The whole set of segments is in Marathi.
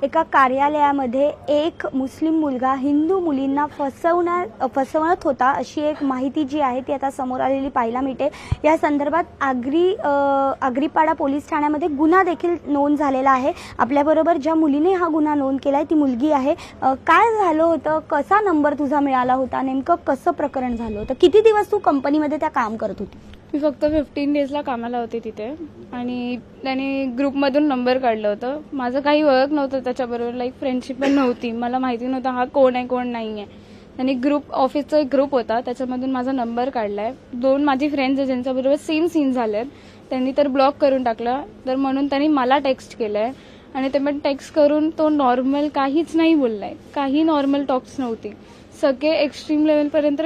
एका कार्यालयामध्ये एक मुस्लिम मुलगा हिंदू मुलींना फसवत होता अशी एक माहिती जी आहे ती आता समोर आलेली पाहायला मिळते। या संदर्भात आगरीपाडा पोलीस ठाण्यामध्ये गुन्हा देखील नोंद झालेला आहे। आपल्याबरोबर ज्या मुलीने हा गुन्हा नोंद केलाय ती मुलगी आहे। काय झालं होतं, कसा नंबर तुझा मिळाला होता, नेमकं कसं प्रकरण झालं होतं, किती दिवस तू कंपनीमध्ये त्या काम करत होती? मी फक्त 15 डेजला कामाला होते तिथे आणि त्याने ग्रुपमधून नंबर काढलं होतं। माझं काही ओळख नव्हतं त्याच्याबरोबर, लाईक फ्रेंडशिप पण नव्हती, मला माहिती नव्हतं हा कोण आहे कोण नाही आहे। त्यांनी ऑफिसचा एक ग्रुप होता त्याच्यामधून माझा नंबर काढलाय। 2 माझी फ्रेंड्स ज्यांच्याबरोबर सेम सीन झालेत त्यांनी तर ब्लॉक करून टाकलं, तर म्हणून त्यांनी मला टेक्स्ट केलंय आणि ते पण टेक्स्ट करून तो नॉर्मल काहीच नाही बोललाय, काही नॉर्मल टॉक्स नव्हती, सगळे एक्स्ट्रीम लेवलपर्यंत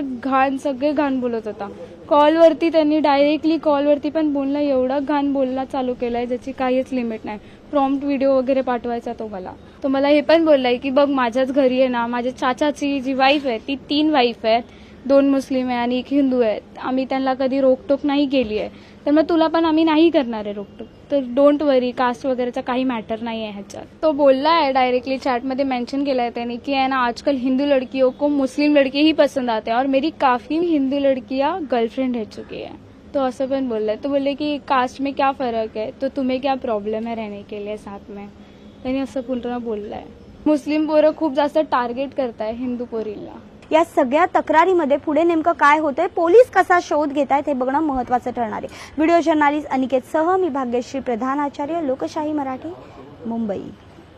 सगळे घाण बोलत होता। कॉलवरती त्यांनी डायरेक्टली कॉलवरती पण बोलणं एवढं घाण बोलणं चालू केलंय ज्याची काहीच लिमिट नाही। प्रॉम्प्ट व्हिडिओ वगैरे पाठवायचा तो मला हे पण बोललाय की बघ माझ्याच घरी आहे ना, माझ्या चाचाची जी वाईफ आहे ती 3 वाईफ आहेत, 2 मुस्लिम आहे आणि 1 हिंदू आहे, आम्ही त्यांना कधी रोकटोक नाही केली आहे, तर मग तुला पण आम्ही नाही करणार आहे रोकटोक, तर डोंट वरी, कास्ट वगैरेचा काही मॅटर नाही आहे ह्याच्यात। तो बोलला आहे डायरेक्टली चॅटमध्ये मेंशन केला आहे त्याने की है ना आजकल हिंदू लड़कियों को मुस्लिम लड़के ही पसंद आते हैं और मेरी काफी हिंदू लड़कियां गर्लफ्रेंड रह चुकी है। तो असं पण बोललाय। तो बोलले की कास्ट में क्या फर्क है, तो तुम्हें क्या प्रॉब्लम है रहने के लिए साथ में, त्यांनी असं पूर्ण बोललाय। मुस्लिम पोरं खूप जास्त टार्गेट करताय हिंदू पोरीला। या सगळ्या तक्रारीमध्ये पुढे नेमकं काय होतंय, पोलीस कसा शोध घेत आहेत हे बघणं महत्त्वाचं ठरणार आहे। व्हिडिओ जर्नलिस्ट अनिकेत सह मी भाग्यश्री प्रधान, आचार्य, लोकशाही मराठी, मुंबई।